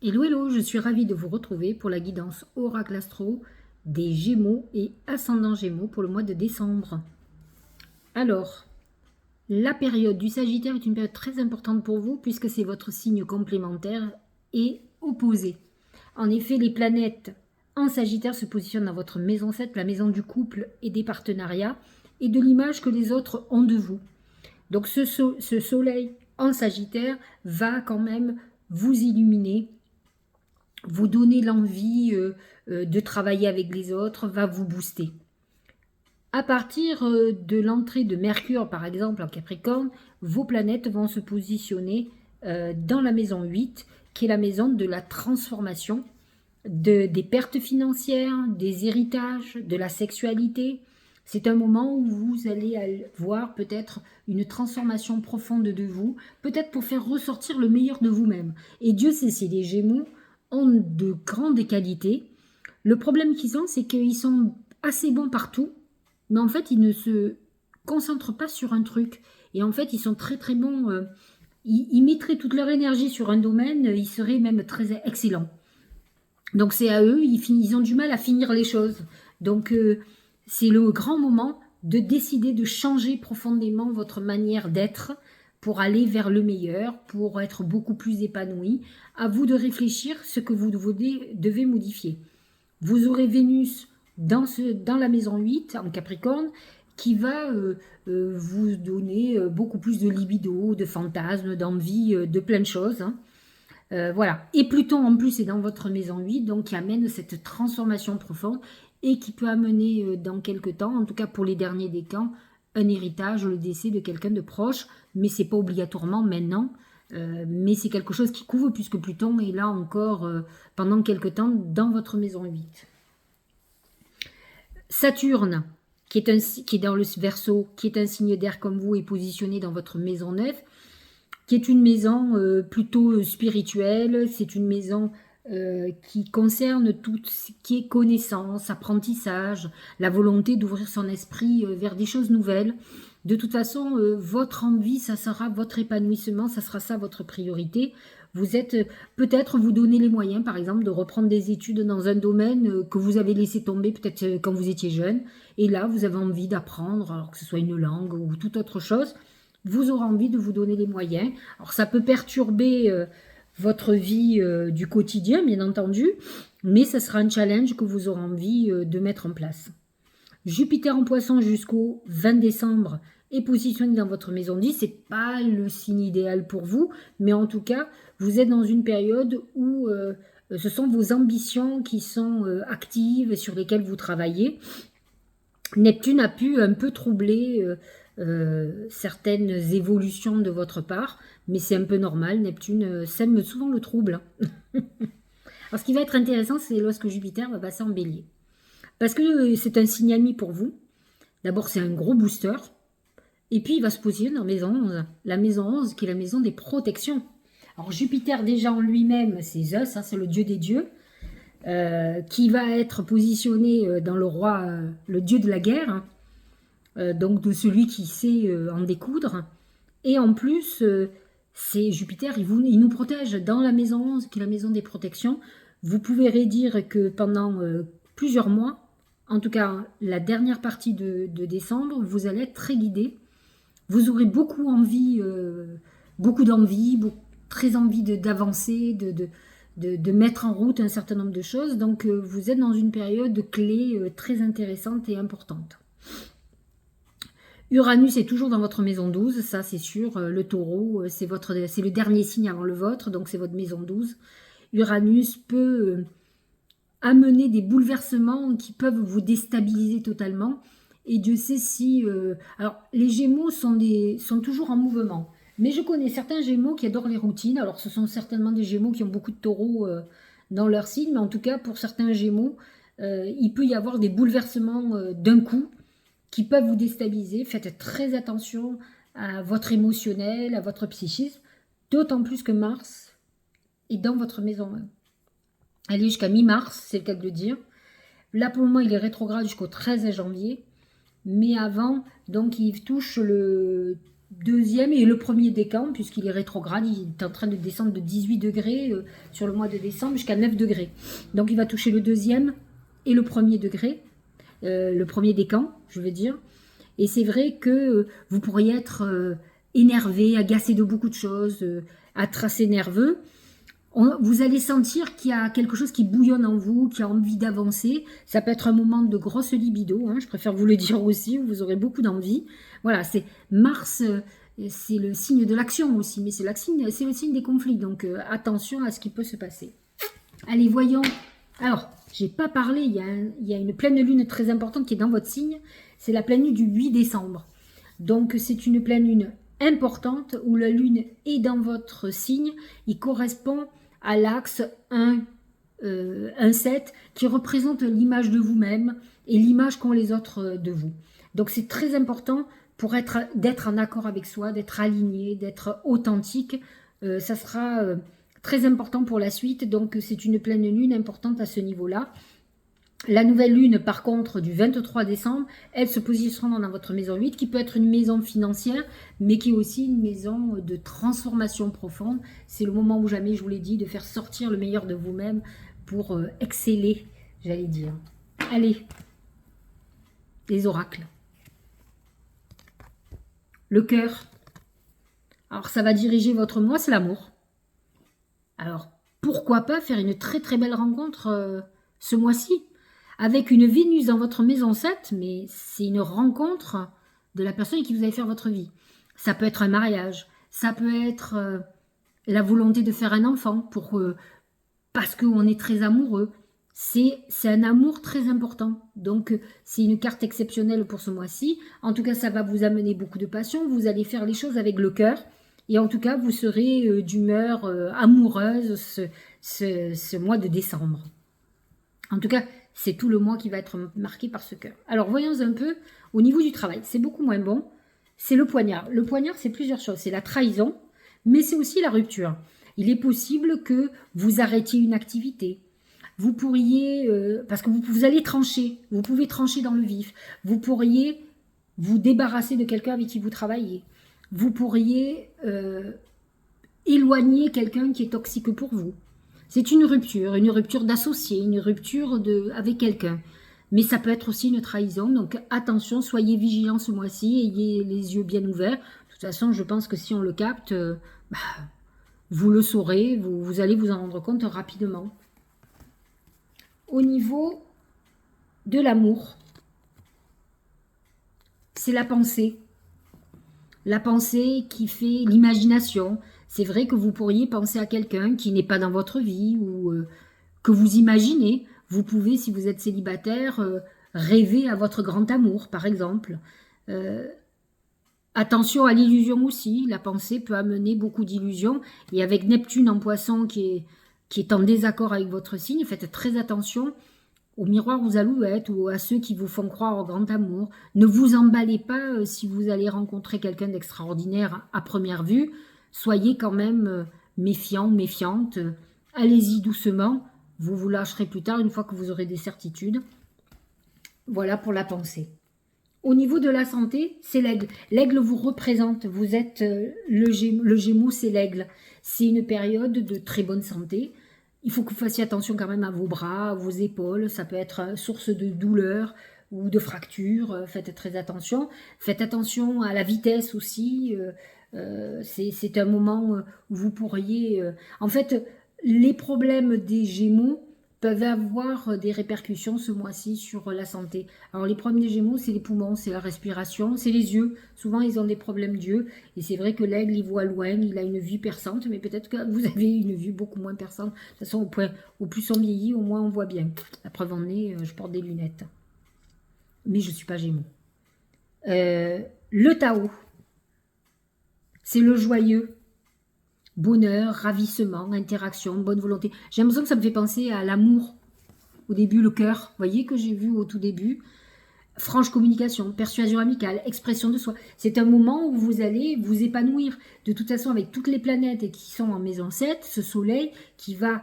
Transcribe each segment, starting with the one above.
Hello, hello, je suis ravie de vous retrouver pour la guidance Oracle Astro des Gémeaux et Ascendant Gémeaux pour le mois de décembre. Alors, la période du Sagittaire est une période très importante pour vous puisque c'est votre signe complémentaire et opposé. En effet, les planètes en Sagittaire se positionnent dans votre maison 7, la maison du couple et des partenariats et de l'image que les autres ont de vous. Donc ce soleil en Sagittaire va quand même vous illuminer, vous donner l'envie de travailler avec les autres, va vous booster. À partir de l'entrée de Mercure, par exemple, en Capricorne, vos planètes vont se positionner dans la maison 8, qui est la maison de la transformation, des pertes financières, des héritages, de la sexualité. C'est un moment où vous allez voir peut-être une transformation profonde de vous, peut-être pour faire ressortir le meilleur de vous-même. Et Dieu sait si les Gémeaux ont de grandes qualités. Le problème qu'ils ont, c'est qu'ils sont assez bons partout, mais en fait, ils ne se concentrent pas sur un truc. Et en fait, ils sont très très bons. Ils mettraient toute leur énergie sur un domaine, ils seraient même très excellents. Donc c'est à eux, ils ont du mal à finir les choses. Donc c'est le grand moment de décider de changer profondément votre manière d'être pour aller vers le meilleur, pour être beaucoup plus épanoui. À vous de réfléchir ce que vous devez modifier. Vous aurez Vénus dans la maison 8 en Capricorne qui va vous donner beaucoup plus de libido, de fantasmes, d'envie, de plein de choses. Voilà. Et Pluton en plus est dans votre maison 8, donc qui amène cette transformation profonde et qui peut amener dans quelques temps, en tout cas pour les derniers décans, un héritage, le décès de quelqu'un de proche, mais c'est pas obligatoirement maintenant. Mais c'est quelque chose qui couvre puisque Pluton est là encore pendant quelques temps dans votre maison 8. Saturne, qui est dans le Verseau, qui est un signe d'air comme vous, est positionné dans votre maison 9, qui est une maison plutôt spirituelle. C'est une maison qui concerne tout ce qui est connaissance, apprentissage, la volonté d'ouvrir son esprit vers des choses nouvelles. De toute façon, votre envie, ça sera votre épanouissement, ça sera ça votre priorité. Vous êtes peut-être vous donner les moyens, par exemple, de reprendre des études dans un domaine que vous avez laissé tomber peut-être quand vous étiez jeune. Et là, vous avez envie d'apprendre, alors que ce soit une langue ou toute autre chose. Vous aurez envie de vous donner les moyens. Alors ça peut perturber votre vie du quotidien, bien entendu, mais ça sera un challenge que vous aurez envie de mettre en place. Jupiter en Poisson jusqu'au 20 décembre est positionné dans votre maison 10. Ce n'est pas le signe idéal pour vous, mais en tout cas, vous êtes dans une période où ce sont vos ambitions qui sont actives, sur lesquelles vous travaillez. Neptune a pu un peu troubler certaines évolutions de votre part, mais c'est un peu normal. Neptune sème souvent le trouble. Alors ce qui va être intéressant, c'est lorsque Jupiter va passer en Bélier. Parce que c'est un signe ami pour vous. D'abord, c'est un gros booster. Et puis, il va se positionner dans maison 11. La maison 11, qui est la maison des protections. Alors, Jupiter, déjà en lui-même, c'est Zeus, hein, c'est le dieu des dieux, qui va être positionné dans le roi, le dieu de la guerre, donc de celui qui sait en découdre. Et en plus, c'est Jupiter, il nous protège dans la maison 11, qui est la maison des protections. Vous pouvez redire que pendant plusieurs mois, en tout cas la dernière partie de décembre, vous allez être très guidé. Vous aurez beaucoup envie, très envie d'avancer, de mettre en route un certain nombre de choses. Donc vous êtes dans une période clé très intéressante et importante. Uranus est toujours dans votre maison 12, ça c'est sûr. Le taureau, c'est le dernier signe avant le vôtre, donc c'est votre maison 12. Uranus peut amener des bouleversements qui peuvent vous déstabiliser totalement. Et Dieu sait si... alors, les Gémeaux sont toujours en mouvement. Mais je connais certains Gémeaux qui adorent les routines. Alors, ce sont certainement des Gémeaux qui ont beaucoup de taureaux dans leur signe. Mais en tout cas, pour certains Gémeaux, il peut y avoir des bouleversements d'un coup qui peuvent vous déstabiliser. Faites très attention à votre émotionnel, à votre psychisme. D'autant plus que Mars est dans votre maison 1. Elle est jusqu'à mi-mars, c'est le cas de le dire. Là, pour le moment, il est rétrograde jusqu'au 13 janvier. Mais avant, donc, il touche le deuxième et le premier décan, puisqu'il est rétrograde, il est en train de descendre de 18 degrés sur le mois de décembre jusqu'à 9 degrés. Donc il va toucher le deuxième et le premier degré, le premier décan, je veux dire. Et c'est vrai que vous pourriez être énervé, agacé de beaucoup de choses, à tracer nerveux. Vous allez sentir qu'il y a quelque chose qui bouillonne en vous, qui a envie d'avancer. Ça peut être un moment de grosse libido, hein, je préfère vous le dire aussi, où vous aurez beaucoup d'envie. Voilà, c'est Mars, c'est le signe de l'action aussi, mais c'est le signe des conflits, donc attention à ce qui peut se passer. Allez, voyons. Alors, j'ai pas parlé, il y a une pleine lune très importante qui est dans votre signe, c'est la pleine lune du 8 décembre. Donc, c'est une pleine lune importante où la lune est dans votre signe, il correspond à l'axe 1-7 qui représente l'image de vous-même et l'image qu'ont les autres de vous. Donc c'est très important pour d'être en accord avec soi, d'être aligné, d'être authentique. Ça sera très important pour la suite, donc c'est une pleine lune importante à ce niveau-là. La nouvelle lune, par contre, du 23 décembre, elle se positionnera dans votre maison 8, qui peut être une maison financière, mais qui est aussi une maison de transformation profonde. C'est le moment où jamais, je vous l'ai dit, de faire sortir le meilleur de vous-même pour exceller, j'allais dire. Allez, les oracles. Le cœur. Alors, ça va diriger votre mois, c'est l'amour. Alors, pourquoi pas faire une très très belle rencontre ce mois-ci avec une Vénus dans votre maison 7, mais c'est une rencontre de la personne qui vous allez faire votre vie. Ça peut être un mariage, ça peut être la volonté de faire un enfant parce qu'on est très amoureux. C'est un amour très important. Donc, c'est une carte exceptionnelle pour ce mois-ci. En tout cas, ça va vous amener beaucoup de passion. Vous allez faire les choses avec le cœur. Et en tout cas, vous serez d'humeur amoureuse ce mois de décembre. En tout cas, c'est tout le mois qui va être marqué par ce cœur. Alors, voyons un peu au niveau du travail. C'est beaucoup moins bon. C'est le poignard. Le poignard, c'est plusieurs choses. C'est la trahison, mais c'est aussi la rupture. Il est possible que vous arrêtiez une activité. Vous pourriez, parce que vous allez trancher. Vous pouvez trancher dans le vif. Vous pourriez vous débarrasser de quelqu'un avec qui vous travaillez. Vous pourriez éloigner quelqu'un qui est toxique pour vous. C'est une rupture d'associé, une rupture avec quelqu'un. Mais ça peut être aussi une trahison, donc attention, soyez vigilants ce mois-ci, ayez les yeux bien ouverts. De toute façon, je pense que si on le capte, vous le saurez, vous allez vous en rendre compte rapidement. Au niveau de l'amour, c'est la pensée. La pensée qui fait l'imagination. C'est vrai que vous pourriez penser à quelqu'un qui n'est pas dans votre vie ou que vous imaginez. Vous pouvez, si vous êtes célibataire, rêver à votre grand amour, par exemple. Attention à l'illusion aussi. La pensée peut amener beaucoup d'illusions. Et avec Neptune en poisson qui est en désaccord avec votre signe, faites très attention aux miroirs aux alouettes ou à ceux qui vous font croire au grand amour. Ne vous emballez pas si vous allez rencontrer quelqu'un d'extraordinaire à première vue. Soyez quand même méfiant, méfiante. Allez-y doucement. Vous vous lâcherez plus tard une fois que vous aurez des certitudes. Voilà pour la pensée. Au niveau de la santé, c'est l'aigle. L'aigle vous représente. Vous êtes le Gémeaux, c'est l'aigle. C'est une période de très bonne santé. Il faut que vous fassiez attention quand même à vos bras, à vos épaules. Ça peut être source de douleur ou de fracture. Faites très attention. Faites attention à la vitesse aussi. C'est un moment où vous pourriez... En fait, les problèmes des Gémeaux peuvent avoir des répercussions ce mois-ci sur la santé. Alors les problèmes des Gémeaux, c'est les poumons, c'est la respiration, c'est les yeux. Souvent, ils ont des problèmes d'yeux. Et c'est vrai que l'aigle, il voit loin, il a une vue perçante, mais peut-être que vous avez une vue beaucoup moins perçante. De toute façon, au plus on vieillit, au moins on voit bien. La preuve en est, je porte des lunettes. Mais je ne suis pas Gémeaux. Le Tao, c'est le joyeux. Bonheur, ravissement, interaction, bonne volonté. J'ai l'impression que ça me fait penser à l'amour. Au début, le cœur. Vous voyez que j'ai vu au tout début. Franche communication, persuasion amicale, expression de soi. C'est un moment où vous allez vous épanouir. De toute façon, avec toutes les planètes qui sont en maison 7, ce soleil qui va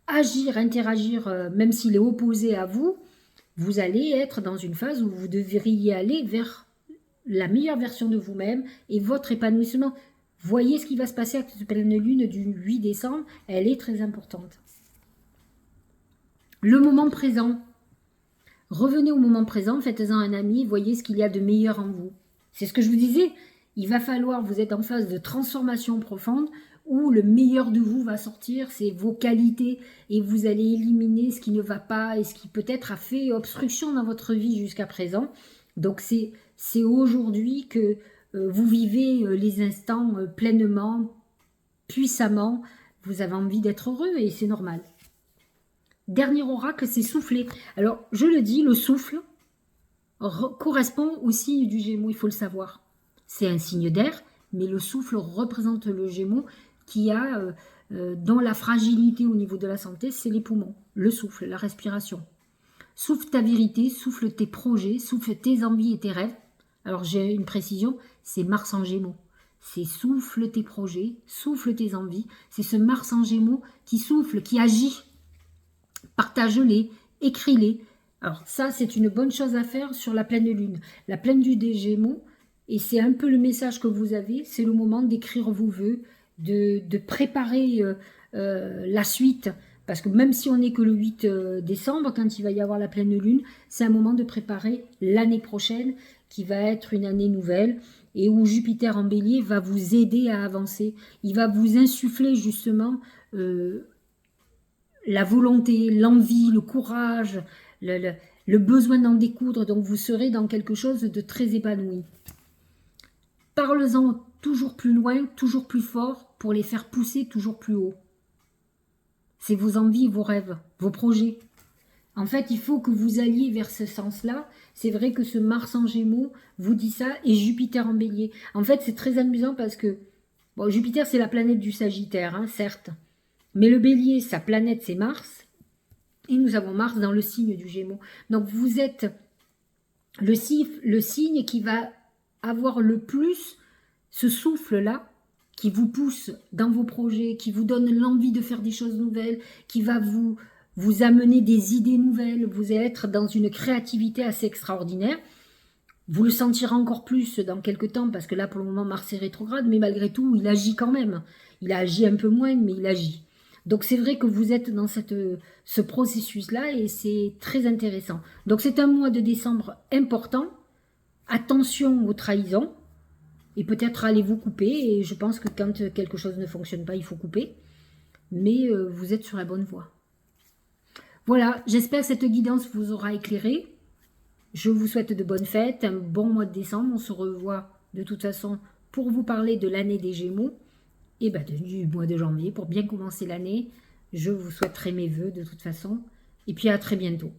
agir, interagir, même s'il est opposé à vous, vous allez être dans une phase où vous devriez aller vers la meilleure version de vous-même et votre épanouissement. Voyez ce qui va se passer avec cette pleine lune du 8 décembre, elle est très importante. Le moment présent. Revenez au moment présent, faites-en un ami, voyez ce qu'il y a de meilleur en vous. C'est ce que je vous disais, il va falloir, vous êtes en phase de transformation profonde, où le meilleur de vous va sortir, c'est vos qualités, et vous allez éliminer ce qui ne va pas, et ce qui peut-être a fait obstruction dans votre vie jusqu'à présent. Donc c'est aujourd'hui que vous vivez les instants pleinement, puissamment, vous avez envie d'être heureux, et c'est normal. Dernier oracle, c'est souffler. Alors, je le dis, le souffle correspond au signe du Gémeaux, il faut le savoir. C'est un signe d'air, mais le souffle représente le Gémeaux qui a, dont la fragilité au niveau de la santé, c'est les poumons, le souffle, la respiration. Souffle ta vérité, souffle tes projets, souffle tes envies et tes rêves. Alors, j'ai une précision, c'est Mars en Gémeaux. C'est souffle tes projets, souffle tes envies. C'est ce Mars en Gémeaux qui souffle, qui agit. Partage-les, écris-les. Alors ça, c'est une bonne chose à faire sur la pleine lune. La pleine lune des Gémeaux, et c'est un peu le message que vous avez, c'est le moment d'écrire vos vœux, de préparer la suite. Parce que même si on n'est que le 8 décembre, quand il va y avoir la pleine lune, c'est un moment de préparer l'année prochaine, qui va être une année nouvelle, et où Jupiter en bélier va vous aider à avancer. Il va vous insuffler justement la volonté, l'envie, le courage, le besoin d'en découdre. Donc vous serez dans quelque chose de très épanoui. Parlez-en toujours plus loin, toujours plus fort, pour les faire pousser toujours plus haut. C'est vos envies, vos rêves, vos projets. En fait, il faut que vous alliez vers ce sens-là. C'est vrai que ce Mars en Gémeaux vous dit ça, et Jupiter en bélier. En fait, c'est très amusant parce que bon, Jupiter, c'est la planète du Sagittaire, hein, certes. Mais le bélier, sa planète, c'est Mars. Et nous avons Mars dans le signe du Gémeaux. Donc vous êtes le signe qui va avoir le plus ce souffle-là, qui vous pousse dans vos projets, qui vous donne l'envie de faire des choses nouvelles, qui va vous amener des idées nouvelles. Vous allez être dans une créativité assez extraordinaire. Vous le sentirez encore plus dans quelques temps, parce que là, pour le moment, Mars est rétrograde, mais malgré tout, il agit quand même. Il agit un peu moins, mais il agit. Donc c'est vrai que vous êtes dans ce processus-là et c'est très intéressant. Donc c'est un mois de décembre important. Attention aux trahisons. Et peut-être allez-vous couper. Et je pense que quand quelque chose ne fonctionne pas, il faut couper. Mais vous êtes sur la bonne voie. Voilà, j'espère que cette guidance vous aura éclairé. Je vous souhaite de bonnes fêtes, un bon mois de décembre. On se revoit de toute façon pour vous parler de l'année des Gémeaux. Et du mois de janvier, pour bien commencer l'année. Je vous souhaiterai mes vœux de toute façon. Et puis à très bientôt.